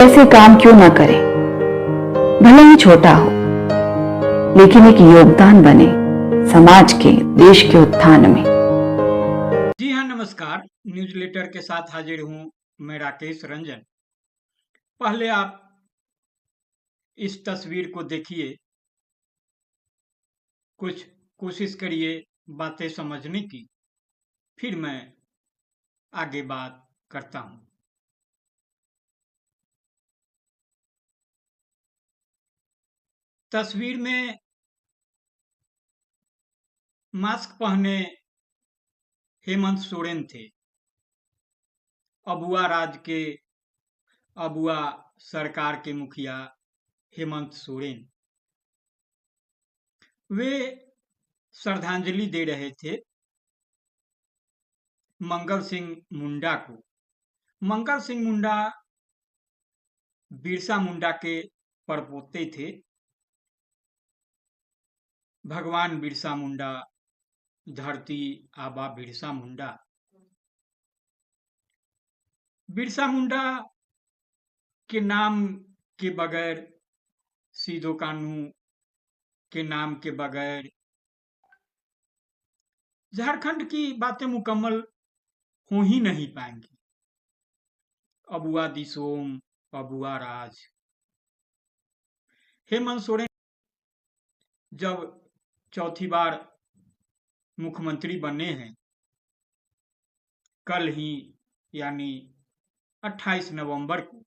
ऐसे काम क्यों ना करें, भले ही छोटा हो, लेकिन एक योगदान बने समाज के, देश के उत्थान में। जी हाँ, नमस्कार। न्यूज लेटर के साथ हाजिर हूँ मैं, राकेश रंजन। पहले आप इस तस्वीर को देखिए, कुछ कोशिश करिए बातें समझने की, फिर मैं आगे बात करता हूँ। तस्वीर में मास्क पहने हेमंत सोरेन थे। अबुआ सरकार के मुखिया हेमंत सोरेन। वे श्रद्धांजलि दे रहे थे मंगल सिंह मुंडा को। मंगल सिंह मुंडा बिरसा मुंडा के परपोते थे। भगवान बिरसा मुंडा, धरती आबा बिरसा मुंडा। बिरसा मुंडा के नाम के बगैर, सीधो कानू के नाम के बगैर झारखंड की बातें मुकम्मल हो ही नहीं पाएंगी। अबुआ दिसोम, अबुआ राज। हेमंत सोरेन जब चौथी बार मुख्यमंत्री बने हैं, कल ही यानी 28 नवंबर को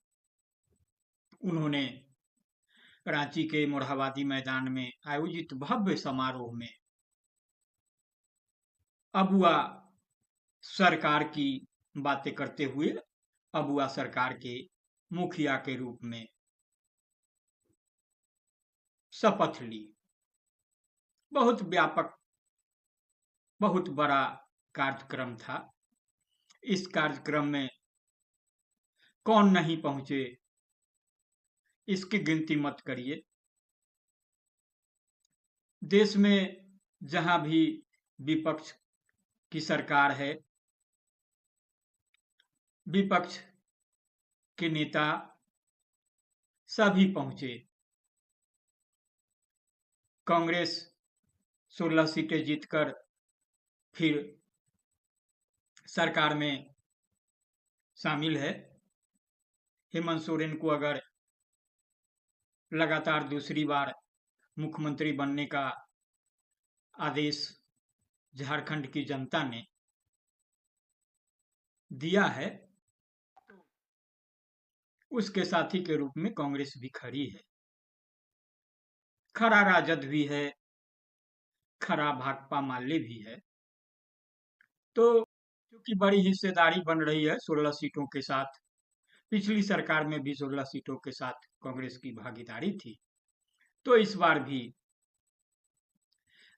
उन्होंने रांची के मोरहाबादी मैदान में आयोजित भव्य समारोह में अबुआ सरकार की बातें करते हुए अबुआ सरकार के मुखिया के रूप में शपथ ली। बहुत व्यापक, बहुत बड़ा कार्यक्रम था। इस कार्यक्रम में कौन नहीं पहुंचे, इसकी गिनती मत करिए। देश में जहां भी विपक्ष की सरकार है, विपक्ष के नेता सभी पहुंचे। कांग्रेस 16 सीटें जीतकर फिर सरकार में शामिल है। हेमंत सोरेन को अगर लगातार दूसरी बार मुख्यमंत्री बनने का आदेश झारखंड की जनता ने दिया है, तो उसके साथी के रूप में कांग्रेस भी खड़ी है। खड़ा राजद भी है, खड़ा भाकपा माले भी है। तो क्योंकि बड़ी हिस्सेदारी बन रही है 16 सीटों के साथ, पिछली सरकार में भी 16 सीटों के साथ कांग्रेस की भागीदारी थी, तो इस बार भी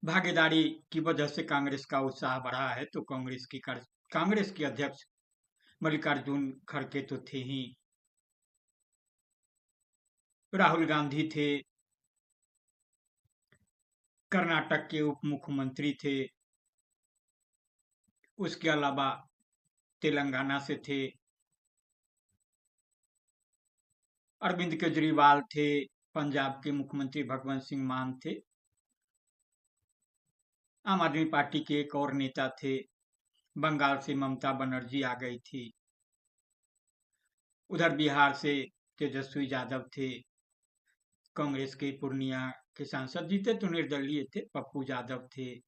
भागीदारी की वजह से कांग्रेस का उत्साह बढ़ा है। तो कांग्रेस के अध्यक्ष मल्लिकार्जुन खड़गे तो थे ही, राहुल गांधी थे, कर्नाटक के उप मुख्यमंत्री थे, उसके अलावा तेलंगाना से थे, अरविंद केजरीवाल थे, पंजाब के मुख्यमंत्री भगवंत सिंह मान थे, आम आदमी पार्टी के एक और नेता थे, बंगाल से ममता बनर्जी आ गई थी, उधर बिहार से तेजस्वी यादव थे, कांग्रेस के पूर्णिया के सांसद जीते तो निर्दलीय थे, पप्पू यादव थे,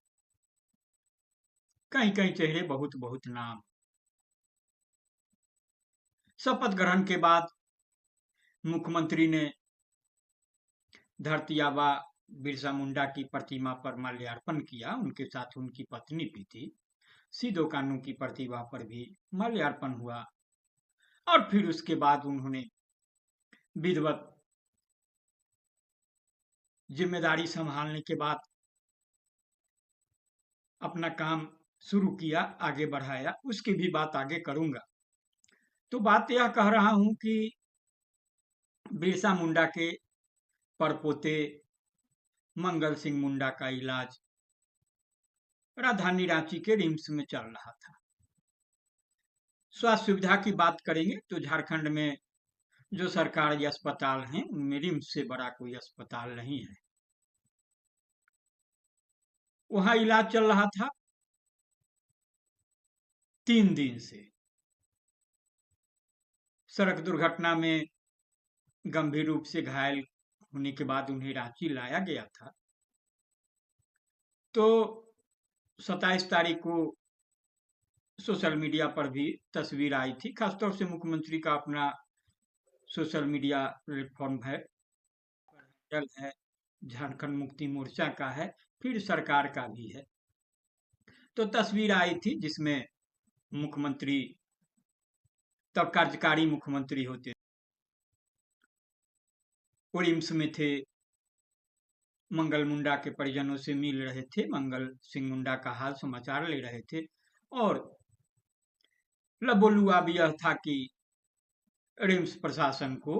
कई कई चेहरे, बहुत बहुत नाम। शपथ ग्रहण के बाद मुख्यमंत्री ने धरती आबा बिरसा मुंडा की प्रतिमा पर माल्यार्पण किया। उनके साथ उनकी पत्नी भी थी। सीधो कानू की प्रतिमा पर भी माल्यार्पण हुआ और फिर उसके बाद उन्होंने विधिवत जिम्मेदारी संभालने के बाद अपना काम शुरू किया, आगे बढ़ाया। उसकी भी बात आगे करूंगा। तो बात यह कह रहा हूं कि बिरसा मुंडा के परपोते मंगल सिंह मुंडा का इलाज राजधानी रांची के रिम्स में चल रहा था। स्वास्थ्य सुविधा की बात करेंगे तो झारखंड में जो सरकारी अस्पताल हैं उनमें रिम्स से बड़ा कोई अस्पताल नहीं है। वहां इलाज चल रहा था 3 दिन से। सड़क दुर्घटना में गंभीर रूप से घायल होने के बाद उन्हें रांची लाया गया था। तो 27 तारीख को सोशल मीडिया पर भी तस्वीर आई थी, खासतौर से मुख्यमंत्री का अपना सोशल मीडिया प्लेटफॉर्म है, है, झारखंड मुक्ति मोर्चा का है, फिर सरकार का भी है। तो तस्वीर आई थी जिसमें मुख्यमंत्री, तब कार्यकारी मुख्यमंत्री होते, वो रिम्स में थे, मंगल मुंडा के परिजनों से मिल रहे थे, मंगल सिंह मुंडा का हाल समाचार ले रहे थे। और लबोलुआ भी यह था कि रिम्स प्रशासन को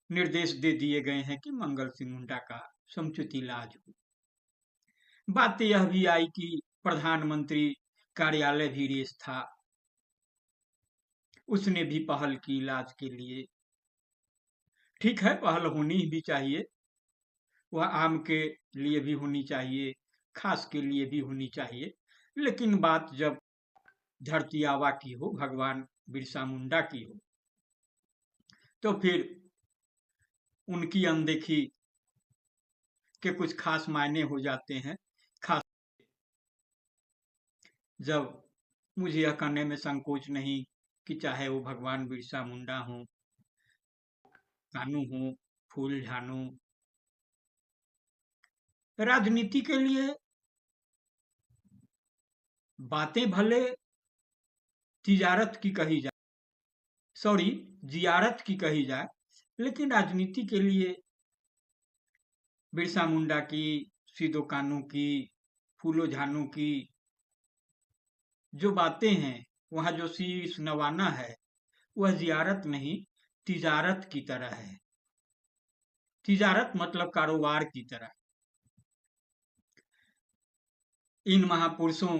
निर्देश दे दिए गए हैं कि मंगल सिंह मुंडा का समुचित इलाज हो। बात यह भी आई कि प्रधानमंत्री कार्यालय भी रेस था, उसने भी पहल की इलाज के लिए। ठीक है, पहल होनी भी चाहिए, वह आम के लिए भी होनी चाहिए, खास के लिए भी होनी चाहिए। लेकिन बात जब धरती आबा की हो, भगवान बिरसा मुंडा की हो, तो फिर उनकी अनदेखी के कुछ खास मायने हो जाते हैं। खास जब मुझे यह कहने में संकोच नहीं कि चाहे वो भगवान बिरसा मुंडा हो, कानू हो, फूल झानू, राजनीति के लिए बातें भले तिजारत की कही जाए, सॉरी जियारत की कही जाए, लेकिन राजनीति के लिए बिरसा मुंडा की, सिदो कानू की, फूलो झानू की जो बातें हैं, वहां जो शीश नवाना है, वह जियारत नहीं तिजारत की तरह है। तिजारत मतलब कारोबार की तरह। इन महापुरुषों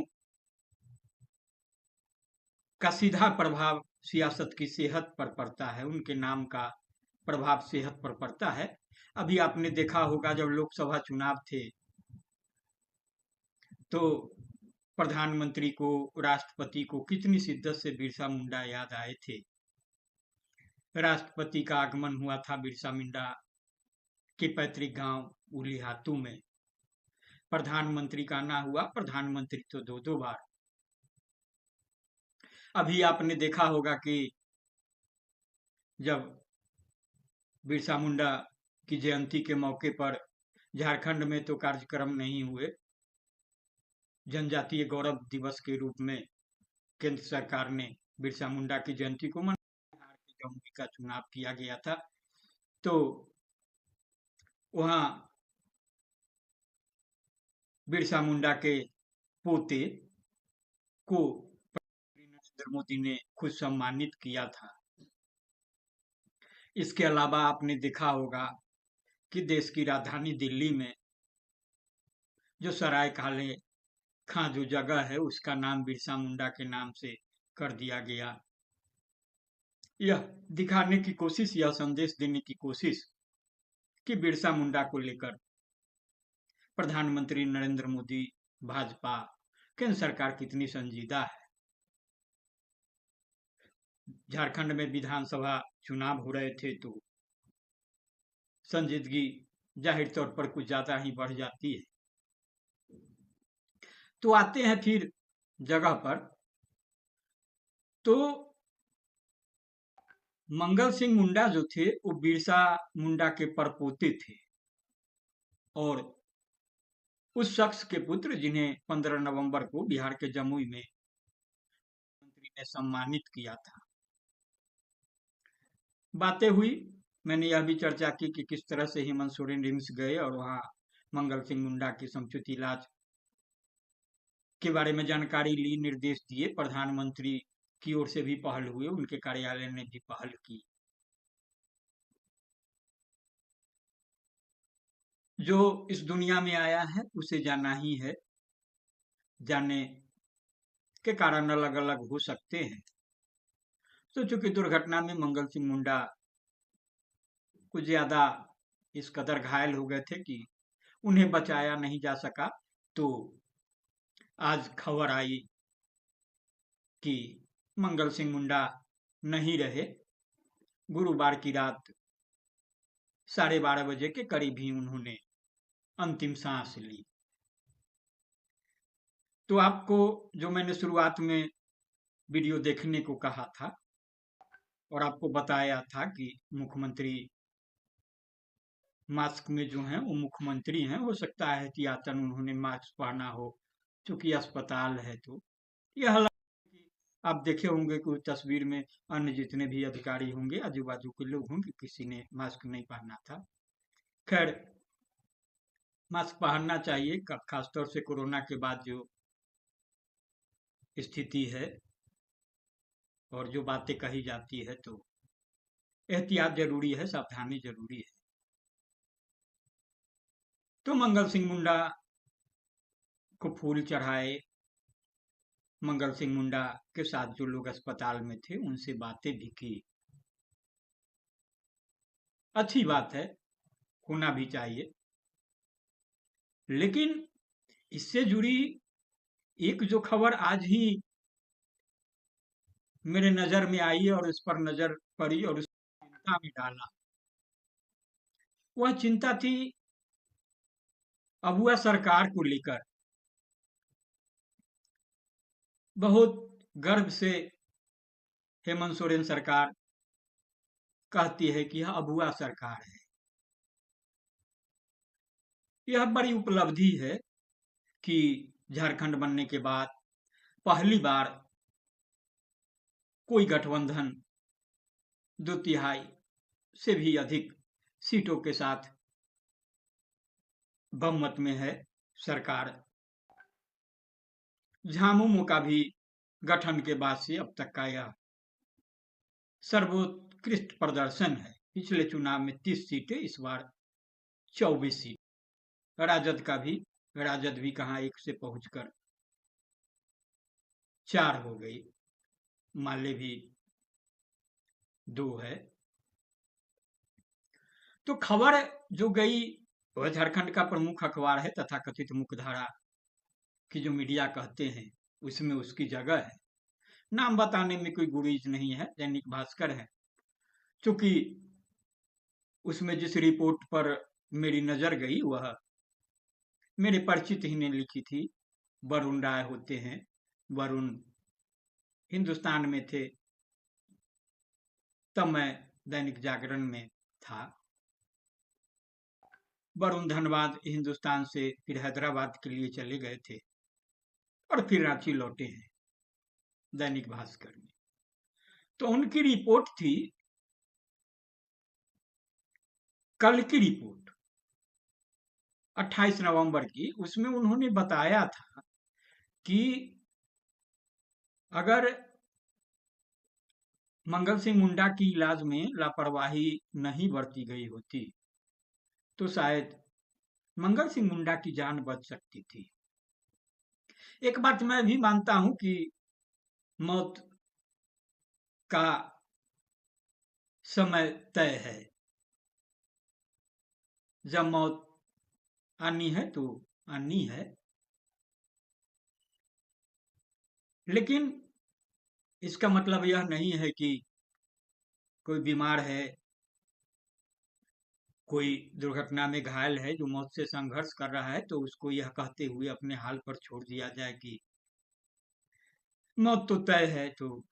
का सीधा प्रभाव सियासत की सेहत पर पड़ता है, उनके नाम का प्रभाव सेहत पर पड़ता है। अभी आपने देखा होगा जब लोकसभा चुनाव थे तो प्रधानमंत्री को, राष्ट्रपति को कितनी शिद्दत से बिरसा मुंडा याद आए थे। राष्ट्रपति का आगमन हुआ था बिरसा मुंडा के पैतृक गांव उलीहातू में। प्रधानमंत्री का आना हुआ, प्रधानमंत्री तो 2-2 बार। अभी आपने देखा होगा कि जब बिरसा मुंडा की जयंती के मौके पर झारखंड में तो कार्यक्रम नहीं हुए, जनजातीय गौरव दिवस के रूप में केंद्र सरकार ने बिरसा मुंडा की जयंती को मनाया, बिहार के जमुई का चुनाव किया गया था। तो वहां बिरसा मुंडा के पोते को नरेंद्र मोदी ने खुद सम्मानित किया था। इसके अलावा आपने देखा होगा कि देश की राजधानी दिल्ली में जो सराय काले खां जो जगह है, उसका नाम बिरसा मुंडा के नाम से कर दिया गया। यह दिखाने की कोशिश, यह संदेश देने की कोशिश कि बिरसा मुंडा को लेकर प्रधानमंत्री नरेंद्र मोदी, भाजपा, केंद्र सरकार कितनी संजीदा है। झारखंड में विधानसभा चुनाव हो रहे थे तो संजीदगी जाहिर तौर पर कुछ ज्यादा ही बढ़ जाती है। तो आते हैं फिर जगह पर। तो मंगल सिंह मुंडा जो थे वो बिरसा मुंडा के परपोते थे और उस शख्स के पुत्र जिन्हें 15 नवंबर को बिहार के जमुई में मंत्री ने सम्मानित किया था। बातें हुई, मैंने यह भी चर्चा की कि किस तरह से हेमंत सोरेन रिम्स गए और वहां मंगल सिंह मुंडा की समुचित इलाज के बारे में जानकारी ली, निर्देश दिए। प्रधानमंत्री की ओर से भी पहल हुई, उनके कार्यालय ने भी पहल की। जो इस दुनिया में आया है उसे जाना ही है, जाने के कारण अलग अलग हो सकते हैं। तो चूंकि दुर्घटना में मंगल सिंह मुंडा कुछ ज्यादा इस कदर घायल हो गए थे कि उन्हें बचाया नहीं जा सका, तो आज खबर आई कि मंगल सिंह मुंडा नहीं रहे। गुरुवार की रात 12:30 बजे के करीब ही उन्होंने अंतिम सांस ली। तो आपको जो मैंने शुरुआत में वीडियो देखने को कहा था और आपको बताया था कि मुख्यमंत्री मास्क में जो हैं वो मुख्यमंत्री हैं, हो सकता है एहतियातन उन्होंने मास्क पहना हो क्योंकि अस्पताल है। तो यह कि आप देखे होंगे कि तस्वीर में अन्य जितने भी अधिकारी होंगे, आजू बाजू के लोग होंगे, किसी ने मास्क नहीं पहना था। खैर, मास्क पहनना चाहिए, खासतौर से कोरोना के बाद जो स्थिति है और जो बातें कही जाती है, तो एहतियात जरूरी है, सावधानी जरूरी है। तो मंगल सिंह मुंडा को फूल चढ़ाए, मंगल सिंह मुंडा के साथ जो लोग अस्पताल में थे उनसे बातें भी की। अच्छी बात है, होना भी चाहिए। लेकिन इससे जुड़ी एक जो खबर आज ही मेरे नजर में आई और उस पर नजर पड़ी और उस चिंता में डाला, वह चिंता थी अबुआ सरकार को लेकर। बहुत गर्व से हेमंत सोरेन सरकार कहती है कि यह अबुआ सरकार है। यह बड़ी उपलब्धि है कि झारखंड बनने के बाद पहली बार कोई गठबंधन 2/3 से भी अधिक सीटों के साथ बहुमत में है सरकार। झामुमो का भी गठन के बाद से अब तक का यह सर्वोत्कृष्ट प्रदर्शन है। पिछले चुनाव में 30 सीटें, इस बार 24 सीट। राजद भी कहां 1 से पहुंचकर 4 हो गई, माले भी 2 है। तो खबर जो गई वह झारखंड का प्रमुख अखबार है, तथाकथित मुख्यधारा की जो मीडिया कहते हैं उसमें उसकी जगह है। नाम बताने में कोई गुरेज नहीं है, दैनिक भास्कर है। चूंकि उसमें जिस रिपोर्ट पर मेरी नजर गई वह मेरे परिचित ही ने लिखी थी। वरुण राय होते हैं, वरुण हिंदुस्तान में थे तब मैं दैनिक जागरण में था। वरुण धनबाद हिंदुस्तान से फिर हैदराबाद के लिए चले गए थे और फिर रांची लौटे हैं दैनिक भास्कर में। तो उनकी रिपोर्ट थी, कल की रिपोर्ट 28 नवंबर की। उसमें उन्होंने बताया था कि अगर मंगल सिंह मुंडा की इलाज में लापरवाही नहीं बरती गई होती तो शायद मंगल सिंह मुंडा की जान बच सकती थी। एक बात मैं भी मानता हूं कि मौत का समय तय है। जब मौत आनी है तो आनी है, लेकिन इसका मतलब यह नहीं है कि कोई बीमार है, कोई दुर्घटना में घायल है, जो मौत से संघर्ष कर रहा है, तो उसको यह कहते हुए अपने हाल पर छोड़ दिया जाए कि मौत तो तय है, तो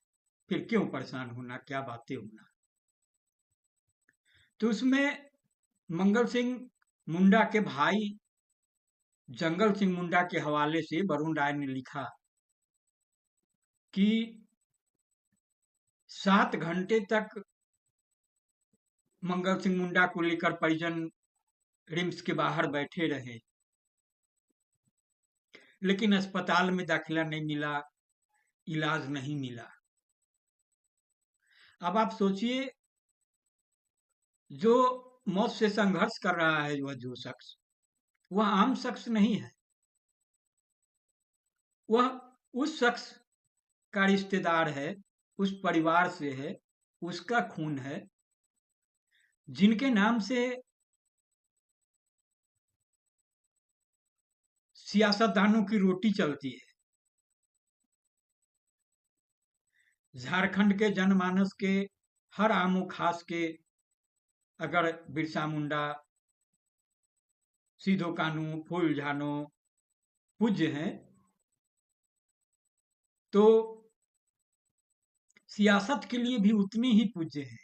फिर क्यों परेशान होना, क्या बातें होना। तो उसमें मंगल सिंह मुंडा के भाई जंगल सिंह मुंडा के हवाले से वरुण राय ने लिखा कि 7 घंटे तक मंगल सिंह मुंडा को लेकर परिजन रिम्स के बाहर बैठे रहे, लेकिन अस्पताल में दाखिला नहीं मिला, इलाज नहीं मिला। अब आप सोचिए, जो मौत से संघर्ष कर रहा है वह जो शख्स, वह आम शख्स नहीं है, वह उस शख्स का रिश्तेदार है उस परिवार से है, उसका खून है, जिनके नाम से सियासतदानों की रोटी चलती है। झारखंड के जनमानस के हर आमो खास के अगर बिरसा मुंडा, सिधो कानू, फूलझानो पूज्य हैं, तो सियासत के लिए भी उतने ही पूज्य हैं।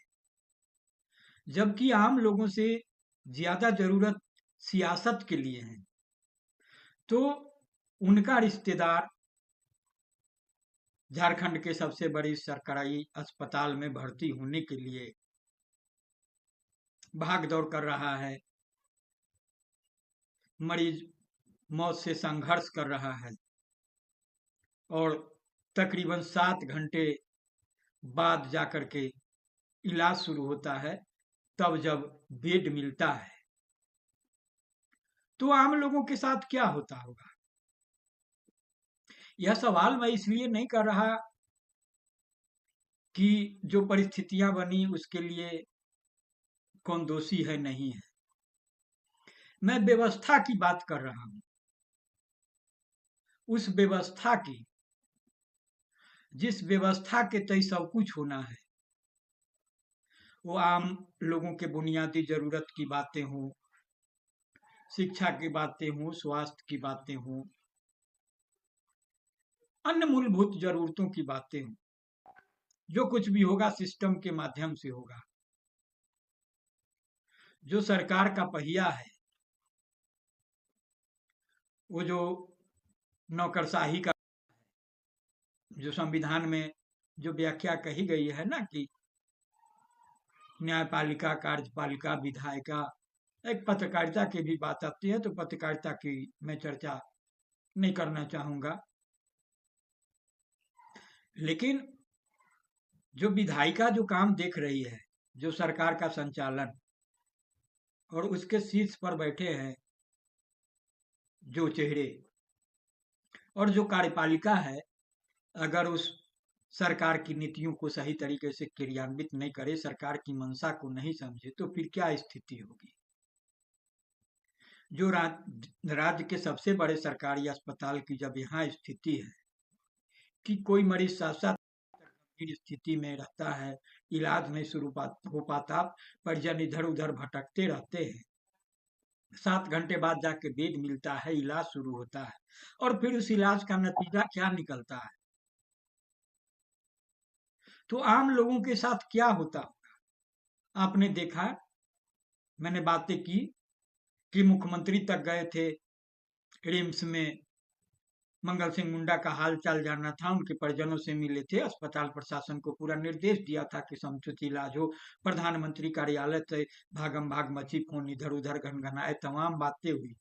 जबकि आम लोगों से ज्यादा जरूरत सियासत के लिए है, तो उनका रिश्तेदार झारखंड के सबसे बड़े सरकारी अस्पताल में भर्ती होने के लिए भाग दौड़ कर रहा है, मरीज मौत से संघर्ष कर रहा है, और तकरीबन 7 घंटे बाद जाकर के इलाज शुरू होता है, तब जब बेड मिलता है, तो आम लोगों के साथ क्या होता होगा। यह सवाल मैं इसलिए नहीं कर रहा कि जो परिस्थितियां बनी उसके लिए कौन दोषी है नहीं है, मैं व्यवस्था की बात कर रहा हूं, उस व्यवस्था की जिस व्यवस्था के तय सब कुछ होना है, वो आम लोगों के बुनियादी जरूरत की बातें हों, शिक्षा की बातें हों, स्वास्थ्य की बातें हों, अन्य मूलभूत जरूरतों की बातें हों, जो कुछ भी होगा सिस्टम के माध्यम से होगा। जो सरकार का पहिया है, वो जो नौकरशाही का, जो संविधान में जो व्याख्या कही गई है ना कि न्यायपालिका, कार्यपालिका, विधायिका, एक पत्रकारिता की भी बात आती है, तो पत्रकारिता की मैं चर्चा नहीं करना चाहूंगा, लेकिन जो विधायिका जो काम देख रही है, जो सरकार का संचालन, और उसके शीर्ष पर बैठे हैं जो चेहरे, और जो कार्यपालिका है, अगर उस सरकार की नीतियों को सही तरीके से क्रियान्वित नहीं करे, सरकार की मंशा को नहीं समझे, तो फिर क्या स्थिति होगी। जो राज्य के सबसे बड़े सरकारी अस्पताल की जब यहाँ स्थिति है कि कोई मरीज 7-7 गंभीर स्थिति में रहता है, इलाज नहीं शुरू हो पाता, परिजन इधर उधर भटकते रहते हैं, 7 घंटे बाद जाके बेड मिलता है, इलाज शुरू होता है, और फिर उस इलाज का नतीजा क्या निकलता है, तो आम लोगों के साथ क्या होता होगा। आपने देखा, मैंने बातें की कि मुख्यमंत्री तक गए थे रिम्स में, मंगल सिंह मुंडा का हाल चाल जानना था, उनके परिजनों से मिले थे, अस्पताल प्रशासन को पूरा निर्देश दिया था कि समुचित इलाज हो, प्रधानमंत्री कार्यालय से भागम भाग मची, फोन इधर उधर घनघनाए, तमाम बातें हुई।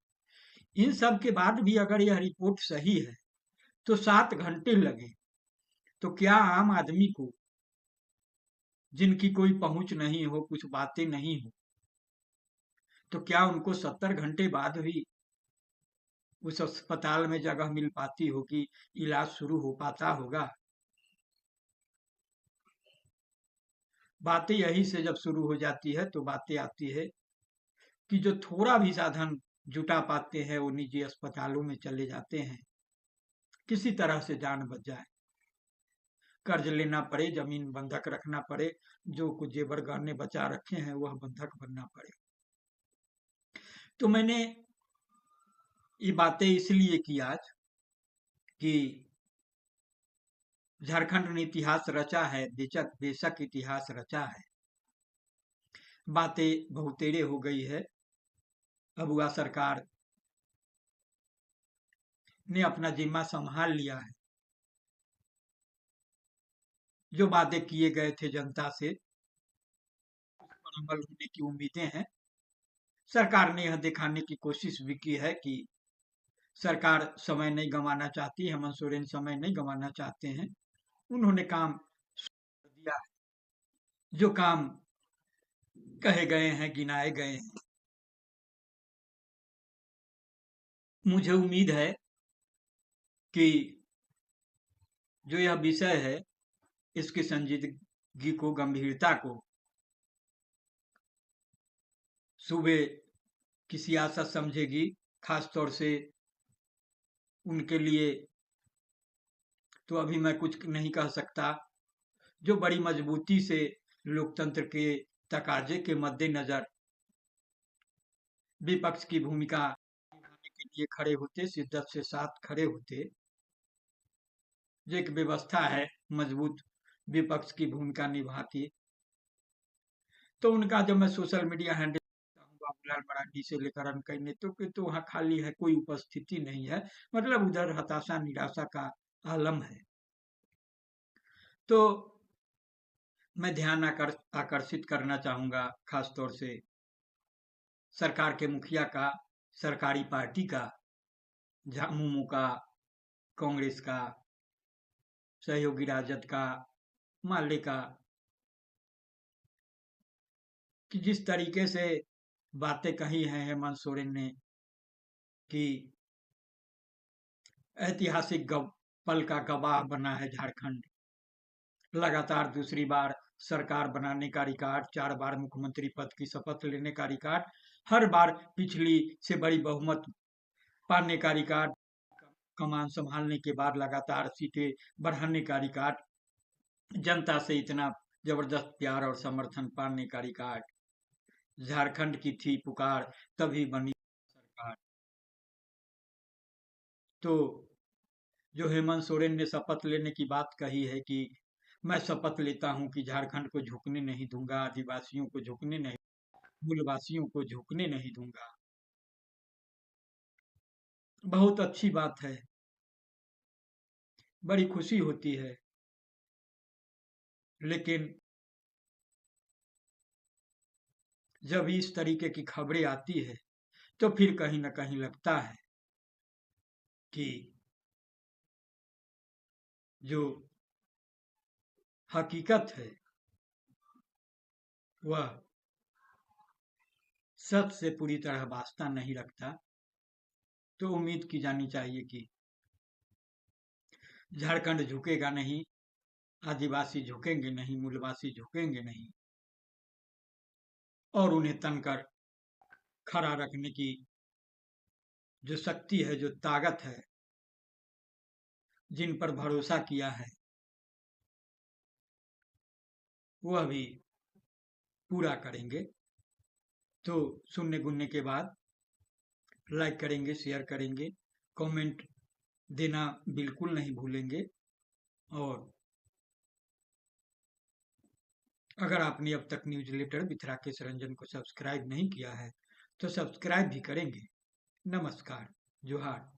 इन सब के बाद भी अगर यह रिपोर्ट सही है तो 7 घंटे लगे, तो क्या आम आदमी को, जिनकी कोई पहुंच नहीं हो, कुछ बातें नहीं हो, तो क्या उनको 70 घंटे बाद भी उस अस्पताल में जगह मिल पाती होगी, इलाज शुरू हो पाता होगा। बातें यही से जब शुरू हो जाती है, तो बातें आती है कि जो थोड़ा भी साधन जुटा पाते हैं वो निजी अस्पतालों में चले जाते हैं, किसी तरह से जान बच जाए, कर्ज लेना पड़े, जमीन बंधक रखना पड़े, जो कुछ जेवर गहने बचा रखे हैं वह बंधक बनना पड़े। तो मैंने ये बातें इसलिए की आज कि झारखंड ने इतिहास रचा है, बेशक इतिहास रचा है, बातें बहुतेरे हो गई है। अबुआ सरकार ने अपना जिम्मा संभाल लिया है, जो वादे किए गए थे जनता से उस पर अमल होने की उम्मीदें हैं। सरकार ने यह दिखाने की कोशिश भी की है कि सरकार समय नहीं गंवाना चाहती, हेमंत सोरेन समय नहीं गंवाना चाहते हैं, उन्होंने काम कर दिया है, जो काम कहे गए हैं, गिनाए गए हैं। मुझे उम्मीद है कि जो यह विषय है इसकी संजीदगी को, गंभीरता को सूबे की सियासत समझेगी, खास तौर से उनके लिए तो अभी मैं कुछ नहीं कह सकता, जो बड़ी मजबूती से लोकतंत्र के तकाजे के मद्देनजर विपक्ष की भूमिका निभाने के लिए खड़े होते, शिद्दत से साथ खड़े होते। जो एक व्यवस्था है मजबूत विपक्ष की भूमिका निभाती, तो उनका जब मैं social media handle Babulal Marandi से लेकर अन्य कई नेताओं के, तो वहाँ खाली है, कोई उपस्थिति नहीं है, मतलब उधर हताशा निराशा का आलम है। तो मैं ध्यान आकर्षित करना चाहूंगा खास तौर से सरकार के मुखिया का, सरकारी पार्टी का, झामुमो का, कांग्रेस का, सहयोगी राजद का, माले का, कि जिस तरीके से बातें कही हैं हेमंत सोरेन ने कि ऐतिहासिक पल का गवाह बना है झारखंड, लगातार दूसरी बार सरकार बनाने का रिकॉर्ड, 4 बार मुख्यमंत्री पद की शपथ लेने का रिकॉर्ड, हर बार पिछली से बड़ी बहुमत पाने का रिकॉर्ड, कमान संभालने के बाद लगातार सीटें बढ़ाने का रिकॉर्ड, जनता से इतना जबरदस्त प्यार और समर्थन पाने का रिकॉर्ड, झारखंड की थी पुकार तभी बनी सरकार। तो जो हेमंत सोरेन ने शपथ लेने की बात कही है कि मैं शपथ लेता हूं कि झारखंड को झुकने नहीं दूंगा, आदिवासियों को झुकने नहीं, मूलवासियों को झुकने नहीं दूंगा, बहुत अच्छी बात है, बड़ी खुशी होती है। लेकिन जब इस तरीके की खबरें आती है, तो फिर कहीं ना कहीं लगता है कि जो हकीकत है वह सच से पूरी तरह वास्ता नहीं रखता। तो उम्मीद की जानी चाहिए कि झारखंड झुकेगा नहीं, आदिवासी झुकेंगे नहीं, मूलवासी झुकेंगे नहीं, और उन्हें तनकर खड़ा रखने की जो शक्ति है, जो ताकत है, जिन पर भरोसा किया है, वह भी पूरा करेंगे। तो सुनने गुनने के बाद लाइक करेंगे, शेयर करेंगे, कमेंट देना बिल्कुल नहीं भूलेंगे। और अगर आपने अब तक न्यूज़लेटर विथराकेश रंजन को सब्सक्राइब नहीं किया है, तो सब्सक्राइब भी करेंगे। नमस्कार, जोहार।